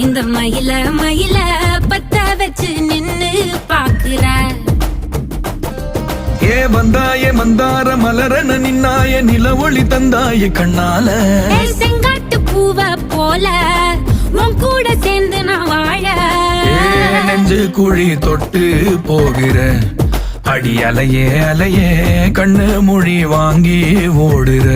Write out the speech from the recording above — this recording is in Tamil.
இந்த மயில மயில பத்த வச்சு நின்னு பாக்குற. ஏ வந்தாய மந்தார மலரன நின்னாய நில ஒளி தந்தாய கண்ணால. செங்காட்டு பூவ போல உன் கூட சேர்ந்து நான் வாழ. நெஞ்சு குழி தொட்டு போகிற அடி அலையே அலையே கண்ணு மொழி வாங்கி ஓடுற.